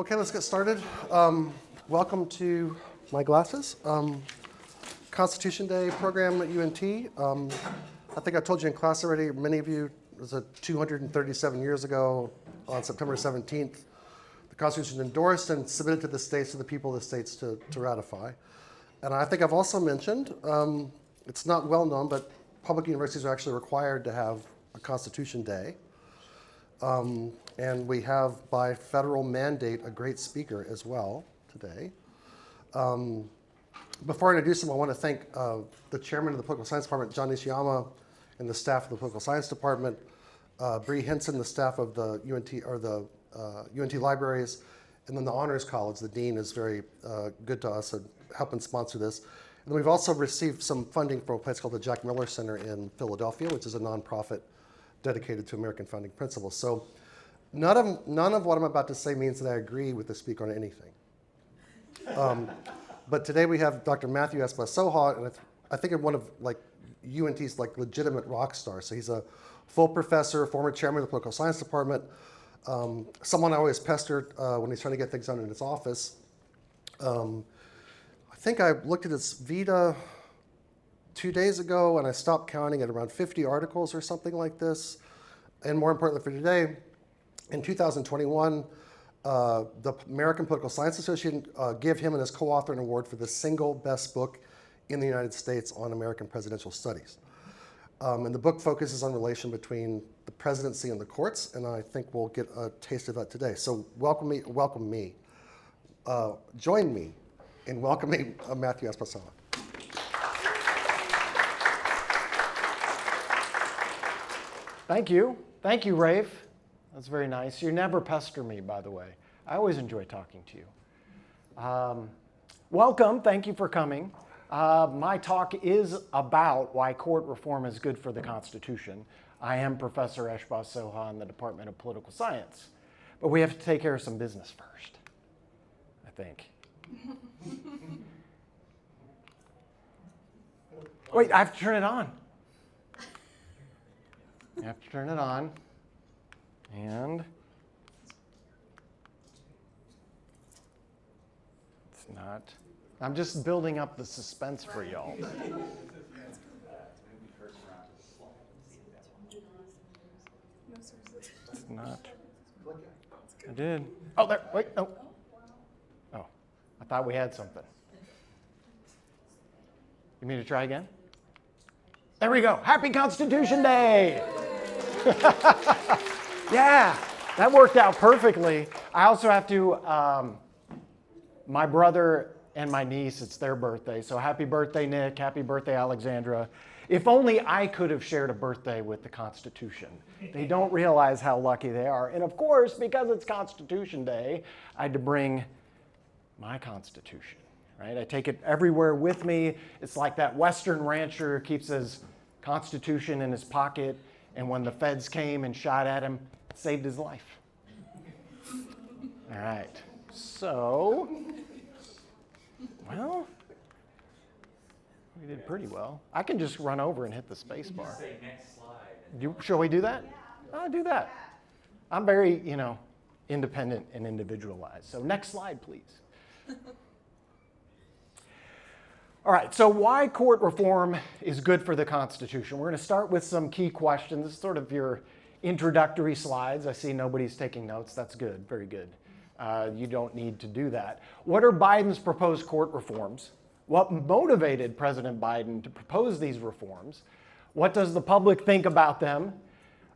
Okay, let's get started. Welcome to my glasses. Constitution Day program at UNT. I think I told you in class already, many of you, it was 237 years ago on September 17th, the Constitution endorsed and submitted to the states, to the people of the states to ratify. And I think I've also mentioned, it's not well known, but public universities are actually required to have a Constitution Day. And we have, by federal mandate, a great speaker as well today. Before I introduce him, I want to thank the chairman of the Political Science Department, John Nishiyama, and the staff of the Political Science Department, Bree Henson, the staff of the UNT libraries, and then the Honors College. The dean is very good to us and helping sponsor this. And we've also received some funding from a place called the Jack Miller Center in Philadelphia, which is a nonprofit dedicated to American founding principles. So none of what I'm about to say means that I agree with the speaker on anything. But today we have Dr. Matthew Espas Soha, and I think I'm one of UNT's legitimate rock stars. So he's a full professor, former chairman of the Political Science Department, someone I always pestered when he's trying to get things done in his office. I think I looked at his Vita 2 days ago, and I stopped counting at around 50 articles or something like this. And more importantly for today, in 2021, the American Political Science Association gave him and his co-author an award for the single best book in the United States on American presidential studies. And the book focuses on relation between the presidency and the courts, and I think we'll get a taste of that today. So join me in welcoming Matthew Espas Soha. Thank you, Rafe. That's very nice. You never pester me, by the way. I always enjoy talking to you. Welcome, thank you for coming. My talk is about why court reform is good for the Constitution. I am Professor Espas Soha in the Department of Political Science. But we have to take care of some business first, I think. Wait, I have to turn it on. You have to turn it on, and it's not. I'm just building up the suspense for y'all. It's not. I did. Oh, there. Wait, no. Oh, I thought we had something. You mean to try again? There we go. Happy Constitution Day! Yeah, that worked out perfectly. I also have to, my brother and my niece, it's their birthday. So happy birthday, Nick. Happy birthday, Alexandra. If only I could have shared a birthday with the Constitution. They don't realize how lucky they are. And of course, because it's Constitution Day, I had to bring my Constitution, right? I take it everywhere with me. It's like that Western rancher who keeps his Constitution in his pocket, and when the feds came and shot at him, it saved his life. All right, so, well, we did pretty well. I can just run over and hit the space bar. Say next slide. Shall we do that? I'll do that. I'm very, independent and individualized. So next slide, please. All right, so why court reform is good for the Constitution? We're going to start with some key questions. This is sort of your introductory slides. I see nobody's taking notes. That's good, very good. You don't need to do that. What are Biden's proposed court reforms? What motivated President Biden to propose these reforms? What does the public think about them?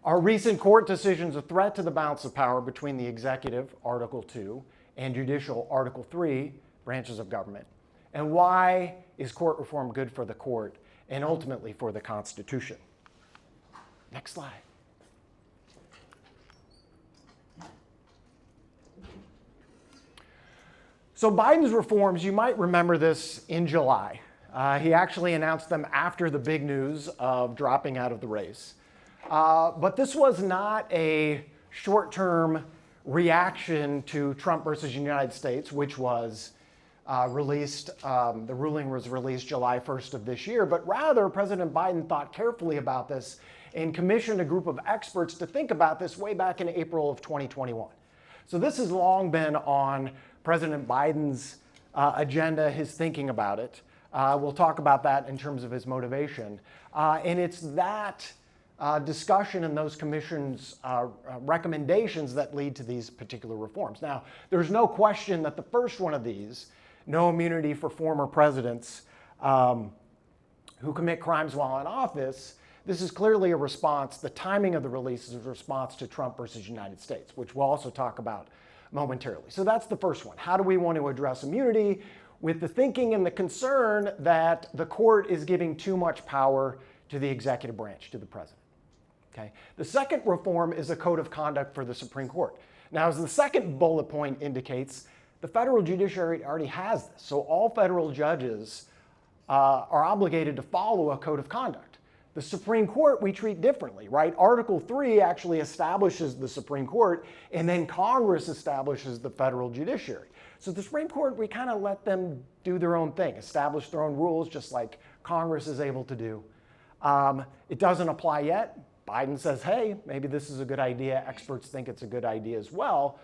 Are recent court decisions a threat to the balance of power between the executive, Article 2, and judicial, Article 3, branches of government? And why is court reform good for the court and ultimately for the Constitution? Next slide. So Biden's reforms, you might remember this in July. He actually announced them after the big news of dropping out of the race. But this was not a short-term reaction to Trump versus United States, which was the ruling was released July 1st of this year, but rather President Biden thought carefully about this and commissioned a group of experts to think about this way back in April of 2021. So this has long been on President Biden's agenda, his thinking about it. We'll talk about that in terms of his motivation. And it's that discussion and those commissions' recommendations that lead to these particular reforms. Now, there's no question that the first one of these, no immunity for former presidents who commit crimes while in office, this is clearly a response. The timing of the release is a response to Trump versus United States, which we'll also talk about momentarily. So that's the first one. How do we want to address immunity? With the thinking and the concern that the court is giving too much power to the executive branch, to the president. Okay. The second reform is a code of conduct for the Supreme Court. Now, as the second bullet point indicates, the federal judiciary already has this. So all federal judges are obligated to follow a code of conduct. The Supreme Court we treat differently, right? Article 3 actually establishes the Supreme Court, and then Congress establishes the federal judiciary. So the Supreme Court, we kind of let them do their own thing, establish their own rules, just like Congress is able to do. It doesn't apply yet. Biden says, hey, maybe this is a good idea. Experts think it's a good idea as well.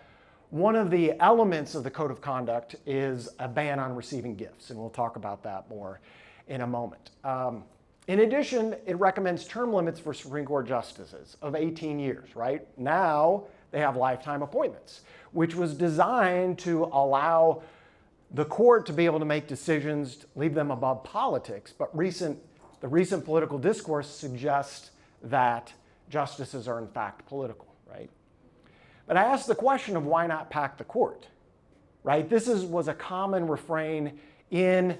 One of the elements of the code of conduct is a ban on receiving gifts, and we'll talk about that more in a moment. In addition, it recommends term limits for Supreme Court justices of 18 years, right? Now they have lifetime appointments, which was designed to allow the court to be able to make decisions, leave them above politics. But the recent political discourse suggests that justices are in fact political, right? But I asked the question of why not pack the court, right? This was a common refrain in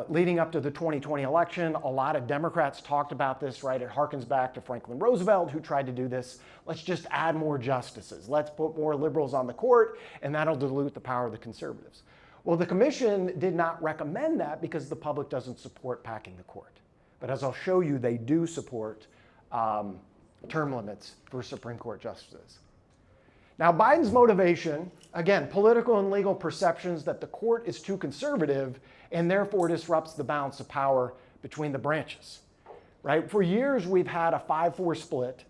leading up to the 2020 election. A lot of Democrats talked about this, right? It harkens back to Franklin Roosevelt, who tried to do this. Let's just add more justices. Let's put more liberals on the court, and that'll dilute the power of the conservatives. Well, the commission did not recommend that because the public doesn't support packing the court. But as I'll show you, they do support term limits for Supreme Court justices. Now, Biden's motivation, again, political and legal perceptions that the court is too conservative and therefore disrupts the balance of power between the branches, right? For years, we've had a 5-4 split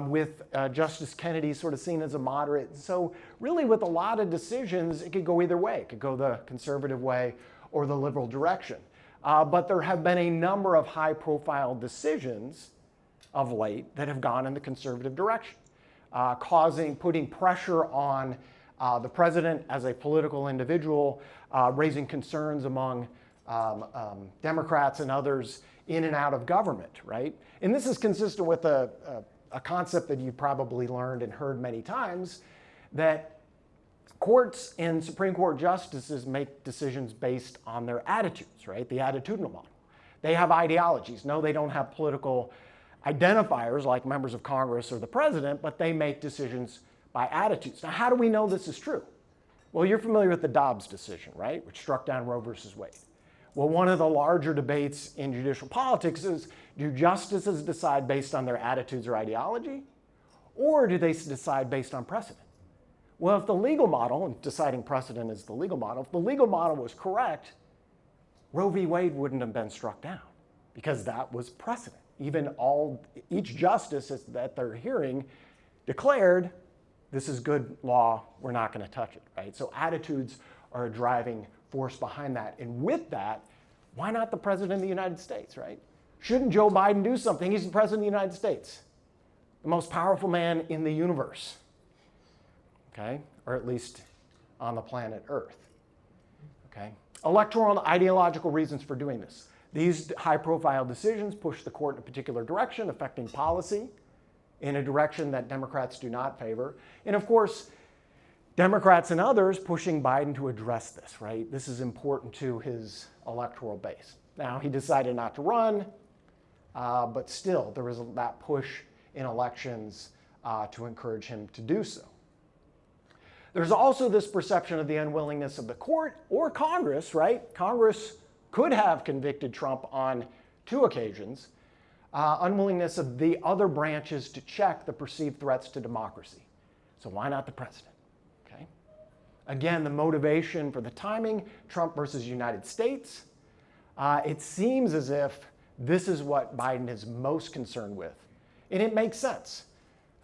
with Justice Kennedy sort of seen as a moderate. So really, with a lot of decisions, it could go either way. It could go the conservative way or the liberal direction. But there have been a number of high-profile decisions of late that have gone in the conservative direction, putting pressure on the president as a political individual, raising concerns among Democrats and others in and out of government, right? And this is consistent with a concept that you probably learned and heard many times, that courts and Supreme Court justices make decisions based on their attitudes, right? The attitudinal model. They have ideologies. No, they don't have political identifiers like members of Congress or the president, but they make decisions by attitudes. Now, how do we know this is true? Well, you're familiar with the Dobbs decision, right? Which struck down Roe versus Wade. Well, one of the larger debates in judicial politics is, do justices decide based on their attitudes or ideology, or do they decide based on precedent? Well, if the legal model, and deciding precedent is the legal model, if the legal model was correct, Roe v. Wade wouldn't have been struck down because that was precedent. Each justice that they're hearing declared, this is good law, we're not going to touch it, right? So attitudes are a driving force behind that. And with that, why not the president of the United States, right? Shouldn't Joe Biden do something? He's the president of the United States, the most powerful man in the universe, okay? Or at least on the planet Earth, okay? Electoral and ideological reasons for doing this. These high-profile decisions push the court in a particular direction, affecting policy in a direction that Democrats do not favor. And of course, Democrats and others pushing Biden to address this, right? This is important to his electoral base. Now, he decided not to run, but still, there was that push in elections to encourage him to do so. There's also this perception of the unwillingness of the court or Congress, right? Congress could have convicted Trump on 2 occasions, unwillingness of the other branches to check the perceived threats to democracy. So why not the president? Okay. Again, the motivation for the timing, Trump versus United States. It seems as if this is what Biden is most concerned with. And it makes sense.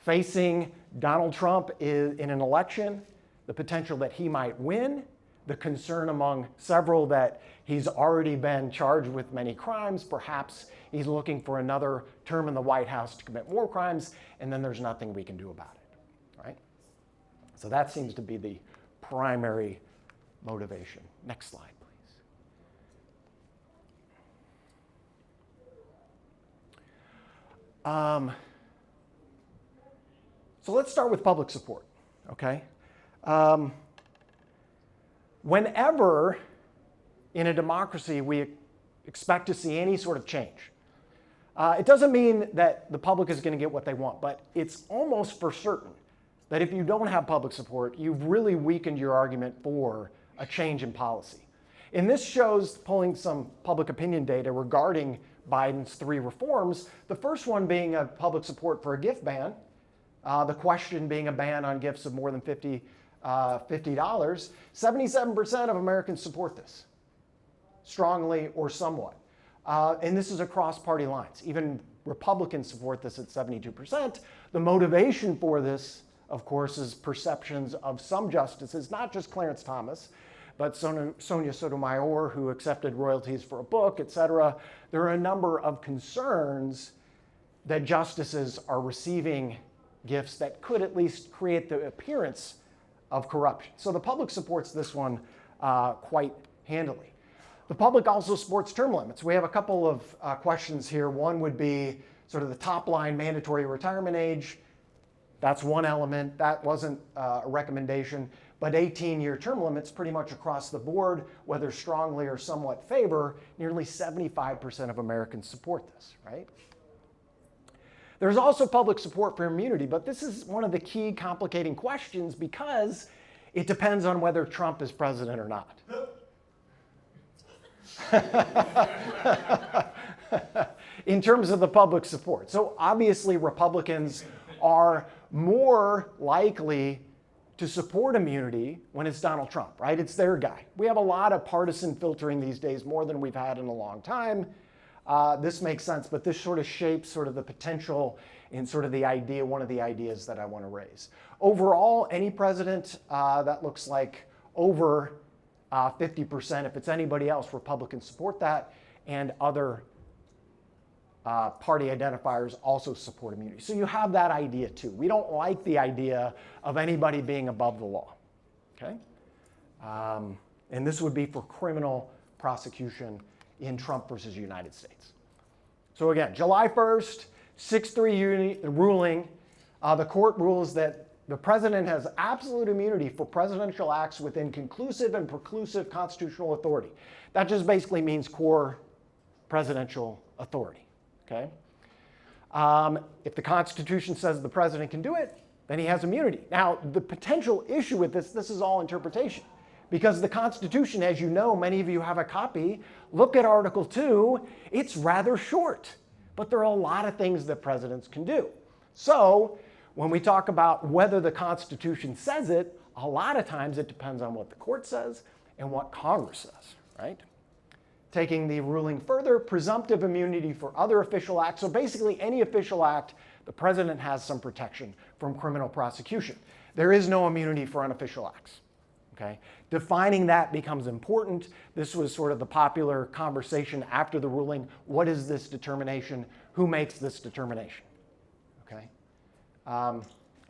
facing Donald Trump in an election, the potential that he might win, the concern among several that he's already been charged with many crimes, perhaps he's looking for another term in the White House to commit more crimes, and then there's nothing we can do about it, right? So that seems to be the primary motivation. Next slide, please. So let's start with public support, okay? Whenever in a democracy we expect to see any sort of change, it doesn't mean that the public is going to get what they want, but it's almost for certain that if you don't have public support, you've really weakened your argument for a change in policy. And this shows, pulling some public opinion data regarding Biden's 3 reforms, the first one being a public support for a gift ban, the question being a ban on gifts of more than $50. 77% of Americans support this, strongly or somewhat. And this is across party lines. Even Republicans support this at 72%. The motivation for this, of course, is perceptions of some justices, not just Clarence Thomas, but Sonia Sotomayor, who accepted royalties for a book, et cetera. There are a number of concerns that justices are receiving gifts that could at least create the appearance of corruption. So the public supports this one quite handily. The public also supports term limits. We have a couple of questions here. One would be sort of the top line mandatory retirement age. That's one element. That wasn't a recommendation. But 18-year term limits pretty much across the board, whether strongly or somewhat favor, nearly 75% of Americans support this, right? There's also public support for immunity, but this is one of the key complicating questions because it depends on whether Trump is president or not. In terms of the public support. So obviously Republicans are more likely to support immunity when it's Donald Trump, right? It's their guy. We have a lot of partisan filtering these days, more than we've had in a long time. This makes sense, but this sort of shapes sort of the potential and sort of the idea, one of the ideas that I want to raise. Overall, any president that looks like over 50%, if it's anybody else, Republicans support that, and other party identifiers also support immunity. So you have that idea too. We don't like the idea of anybody being above the law, okay? And this would be for criminal prosecution in Trump versus United States. So again, July 1st, 6-3 ruling, the court rules that the president has absolute immunity for presidential acts within conclusive and preclusive constitutional authority. That just basically means core presidential authority, okay? If the Constitution says the president can do it, then he has immunity. Now, the potential issue with this is all interpretation. Because the Constitution, as you know, many of you have a copy, look at Article 2, it's rather short. But there are a lot of things that presidents can do. So when we talk about whether the Constitution says it, a lot of times it depends on what the court says and what Congress says, right? Taking the ruling further, presumptive immunity for other official acts. So basically any official act, the president has some protection from criminal prosecution. There is no immunity for unofficial acts. Okay? Defining that becomes important. This was sort of the popular conversation after the ruling. What is this determination? Who makes this determination? Okay?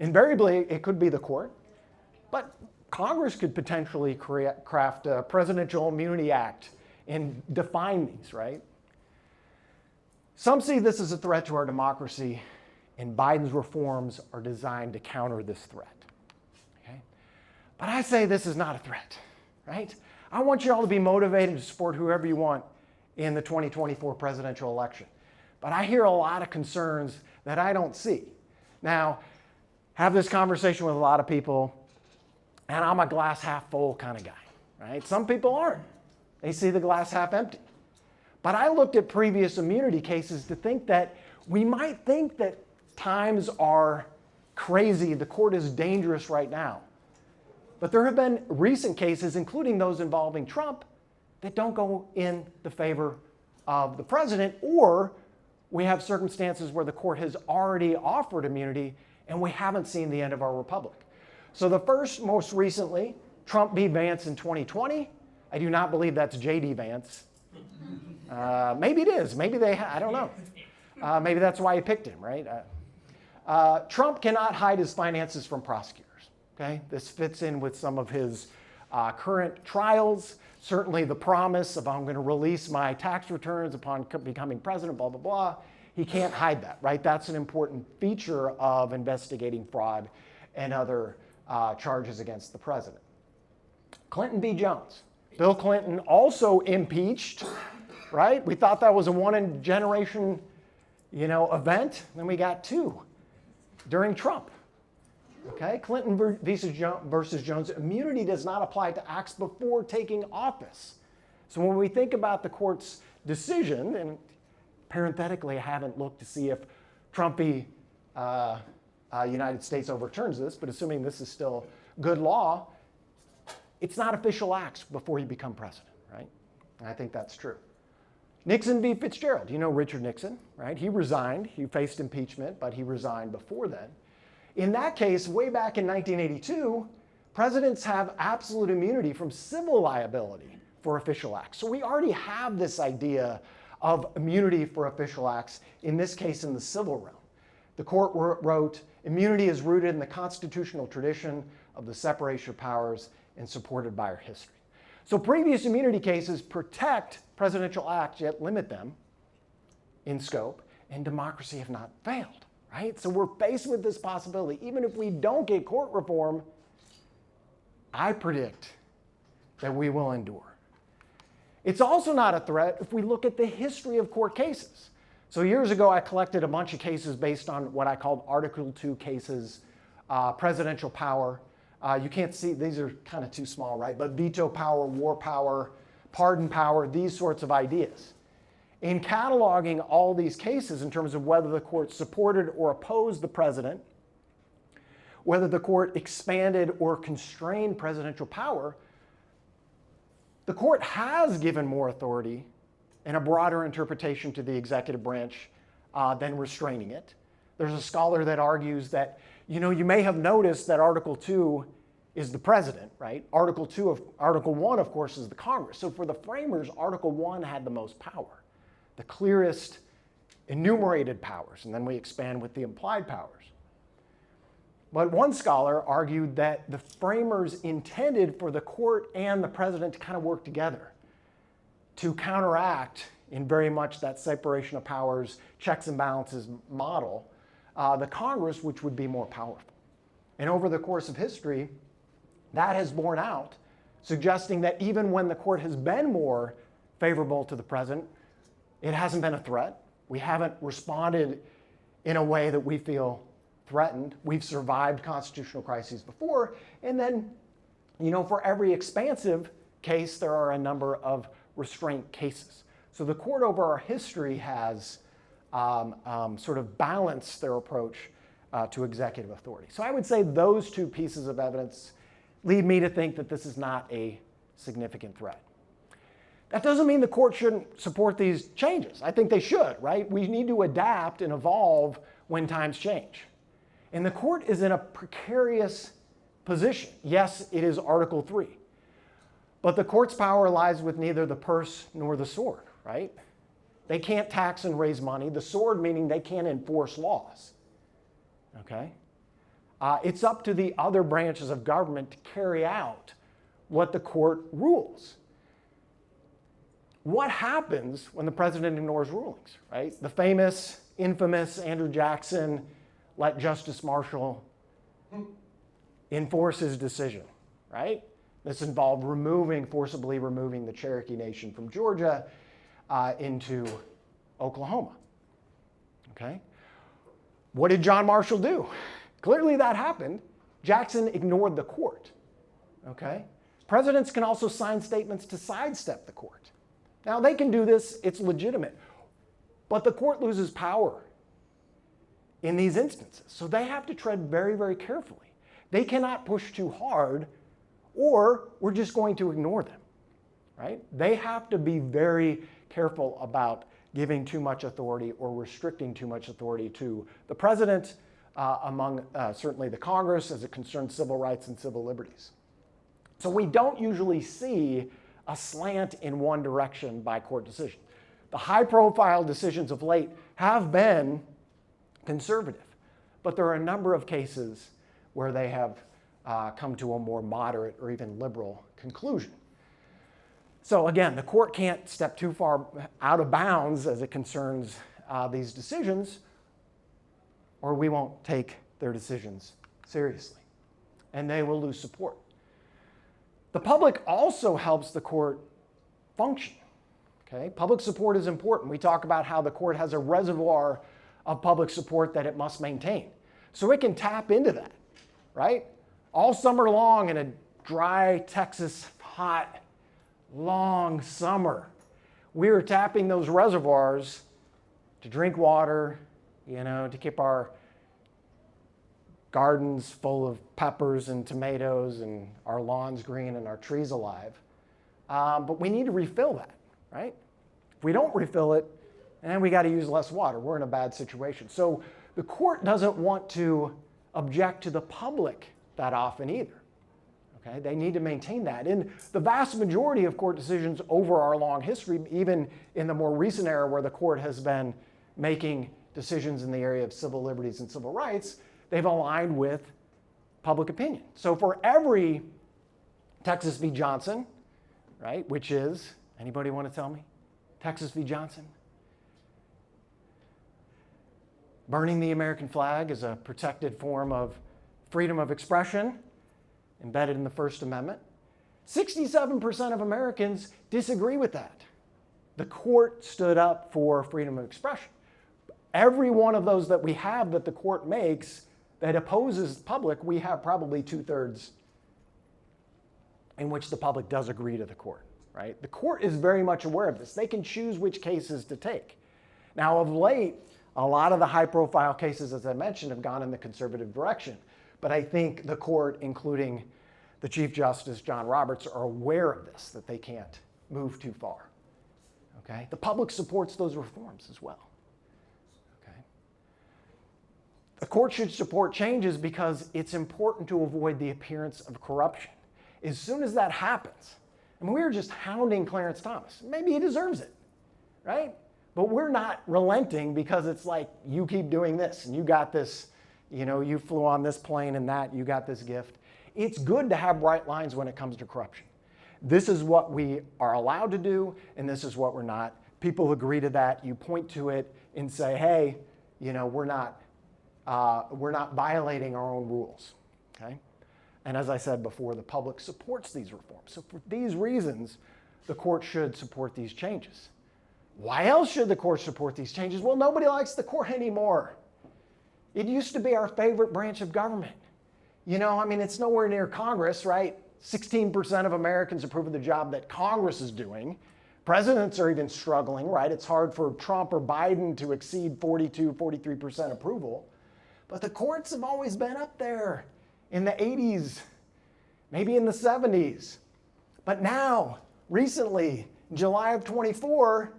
Invariably, it could be the court, but Congress could potentially craft a Presidential Immunity Act and define these, right? Some see this as a threat to our democracy, and Biden's reforms are designed to counter this threat. But I say this is not a threat, right? I want you all to be motivated to support whoever you want in the 2024 presidential election. But I hear a lot of concerns that I don't see. Now, have this conversation with a lot of people, and I'm a glass half full kind of guy, right? Some people aren't. They see the glass half empty. But I looked at previous immunity cases to think that we might think that times are crazy, the court is dangerous right now. But there have been recent cases, including those involving Trump, that don't go in the favor of the president, or we have circumstances where the court has already offered immunity And we haven't seen the end of our republic. So the first, most recently, Trump v. Vance in 2020. I do not believe that's J.D. Vance. Maybe it is. Maybe I don't know. Maybe that's why he picked him, right? Trump cannot hide his finances from prosecutors. Okay? This fits in with some of his current trials. Certainly the promise of I'm going to release my tax returns upon becoming president, blah, blah, blah. He can't hide that, right? That's an important feature of investigating fraud and other charges against the president. Clinton v. Jones. Bill Clinton also impeached, right? We thought that was a one-in-generation, event. Then we got two during Trump. Okay, Clinton versus Jones. Immunity does not apply to acts before taking office. So when we think about the court's decision, and parenthetically, I haven't looked to see if Trump v. United States overturns this, but assuming this is still good law, it's not official acts before you become president, right? And I think that's true. Nixon v. Fitzgerald. You know Richard Nixon, right? He resigned. He faced impeachment, but he resigned before then. In that case, way back in 1982, presidents have absolute immunity from civil liability for official acts. So we already have this idea of immunity for official acts, in this case in the civil realm. The court wrote, immunity is rooted in the constitutional tradition of the separation of powers and supported by our history. So previous immunity cases protect presidential acts, yet limit them in scope, and democracy have not failed, right? So we're faced with this possibility. Even if we don't get court reform, I predict that we will endure. It's also not a threat if we look at the history of court cases. So years ago, I collected a bunch of cases based on what I called Article 2 cases, presidential power. You can't see, these are kind of too small, right? But veto power, war power, pardon power, these sorts of ideas. In cataloging all these cases in terms of whether the court supported or opposed the president, whether the court expanded or constrained presidential power, the court has given more authority and a broader interpretation to the executive branch than restraining it. There's a scholar that argues that, you may have noticed that Article 2 is the president, right? Article 1, of course, is the Congress. So for the framers, Article 1 had the most power, the clearest enumerated powers, and then we expand with the implied powers. But one scholar argued that the framers intended for the court and the president to kind of work together to counteract, in very much that separation of powers, checks and balances model, the Congress, which would be more powerful. And over the course of history, that has borne out, suggesting that even when the court has been more favorable to the president, it hasn't been a threat. We haven't responded in a way that we feel threatened. We've survived constitutional crises before. And then, for every expansive case, there are a number of restraint cases. So the court over our history has sort of balanced their approach to executive authority. So I would say those two pieces of evidence lead me to think that this is not a significant threat. That doesn't mean the court shouldn't support these changes. I think they should, right? We need to adapt and evolve when times change. And the court is in a precarious position. Yes, it is Article 3. But the court's power lies with neither the purse nor the sword, right? They can't tax and raise money. The sword meaning they can't enforce laws, okay? It's up to the other branches of government to carry out what the court rules. What happens when the president ignores rulings, right? The famous, infamous Andrew Jackson let Justice Marshall enforce his decision, right? This involved forcibly removing the Cherokee Nation from Georgia into Oklahoma, okay? What did John Marshall do? Clearly that happened. Jackson ignored the court, okay? Presidents can also sign statements to sidestep the court. Now they can do this, it's legitimate, but the court loses power in these instances. So they have to tread very, very carefully. They cannot push too hard or we're just going to ignore them, right? They have to be very careful about giving too much authority or restricting too much authority to the president, among certainly the Congress as it concerns civil rights and civil liberties. So we don't usually see a slant in one direction by court decision. The high-profile decisions of late have been conservative, but there are a number of cases where they have come to a more moderate or even liberal conclusion. So again, the court can't step too far out of bounds as it concerns these decisions, or we won't take their decisions seriously, and they will lose support. The public also helps the court function. Okay? Public support is important. We talk about how the court has a reservoir of public support that it must maintain. So it can tap into that, right? All summer long in a dry Texas, hot, long summer, we are tapping those reservoirs to drink water, to keep our gardens full of peppers and tomatoes and our lawns green and our trees alive. But we need to refill that, right? If we don't refill it, then we got to use less water. We're in a bad situation. So the court doesn't want to object to the public that often either. Okay? They need to maintain that. In the vast majority of court decisions over our long history, even in the more recent era where the court has been making decisions in the area of civil liberties and civil rights, they've aligned with public opinion. So for every Texas v. Johnson, right, which is, anybody want to tell me? Texas v. Johnson? Burning the American flag is a protected form of freedom of expression embedded in the First Amendment. 67% of Americans disagree with that. The court stood up for freedom of expression. Every one of those that we have that the court makes that opposes the public, we have probably 2/3 in which the public does agree to the court, right? The court is very much aware of this. They can choose which cases to take. Now, of late, a lot of the high-profile cases, as I mentioned, have gone in the conservative direction. But I think the court, including the Chief Justice, John Roberts, are aware of this, that they can't move too far. Okay? The public supports those reforms as well. Okay? The court should support changes because it's important to avoid the appearance of corruption. As soon as that happens, we were just hounding Clarence Thomas. Maybe he deserves it, right? But we're not relenting because it's like, you keep doing this and you got this, you flew on this plane and that, you got this gift. It's good to have bright lines when it comes to corruption. This is what we are allowed to do and this is what we're not. People agree to that. You point to it and say, hey, we're not violating our own rules, okay? And as I said before, the public supports these reforms. So for these reasons, the court should support these changes. Why else should the court support these changes? Well, nobody likes the court anymore. It used to be our favorite branch of government. It's nowhere near Congress, right? 16% of Americans approve of the job that Congress is doing. Presidents are even struggling, right? It's hard for Trump or Biden to exceed 42, 43% approval. But the courts have always been up there in the 80s, maybe in the 70s. But now, recently, in July of 24,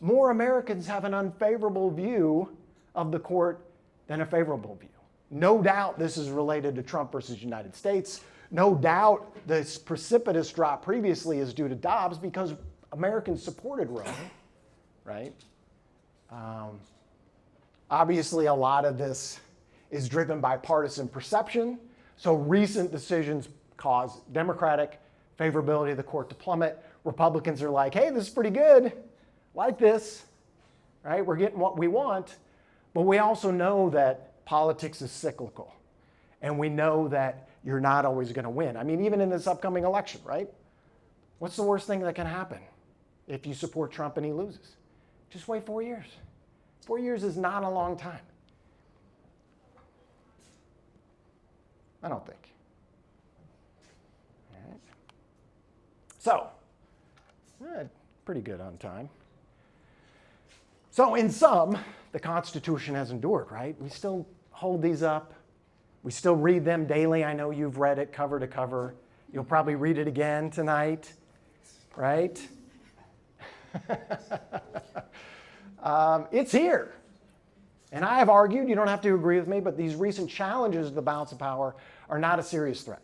more Americans have an unfavorable view of the court than a favorable view. No doubt this is related to Trump versus United States. No doubt this precipitous drop previously is due to Dobbs because Americans supported Roe, right? Obviously, a lot of this is driven by partisan perception. So recent decisions cause Democratic favorability of the court to plummet. Republicans are like, hey, this is pretty good. Like this, right? We're getting what we want. But we also know that politics is cyclical. And we know that you're not always going to win. Even in this upcoming election, right? What's the worst thing that can happen if you support Trump and he loses? Just wait 4 years. 4 years is not a long time. I don't think. All right. So, pretty good on time. So in sum, the Constitution has endured, right? We still hold these up. We still read them daily. I know you've read it cover to cover. You'll probably read it again tonight, right? It's here. And I have argued, you don't have to agree with me, but these recent challenges to the balance of power are not a serious threat.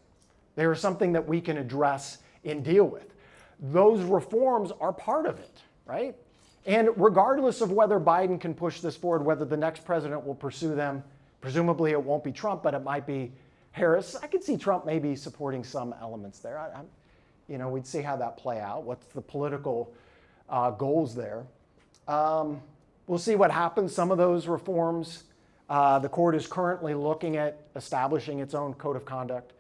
They are something that we can address and deal with. Those reforms are part of it, right? And regardless of whether Biden can push this forward, whether the next president will pursue them, presumably it won't be Trump, but it might be Harris. I could see Trump maybe supporting some elements there. We'd see how that play out. What's the political goals there? We'll see what happens. Some of those reforms, the court is currently looking at establishing its own code of conduct.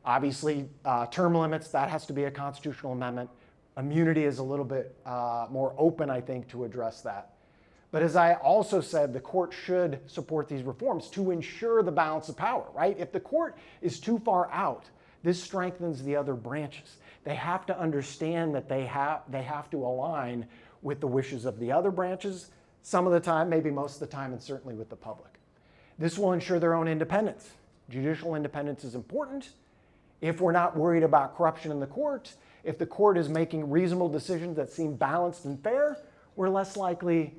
Obviously, term limits, that has to be a constitutional amendment. Immunity is a little bit more open, I think, to address that. But as I also said, the court should support these reforms to ensure the balance of power, right? If the court is too far out, this strengthens the other branches. They have to understand that they have to align with the wishes of the other branches, some of the time, maybe most of the time, and certainly with the public. This will ensure their own independence. Judicial independence is important. If we're not worried about corruption in the court, if the court is making reasonable decisions that seem balanced and fair, we're less likely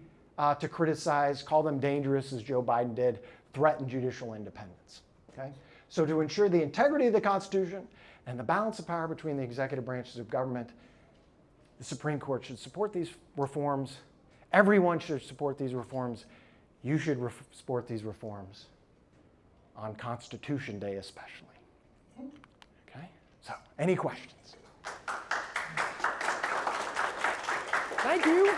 to criticize, call them dangerous, as Joe Biden did, threaten judicial independence. Okay? So to ensure the integrity of the Constitution and the balance of power between the executive branches of government, the Supreme Court should support these reforms. Everyone should support these reforms. You should support these reforms on Constitution Day especially. Okay? So, any questions? Thank you.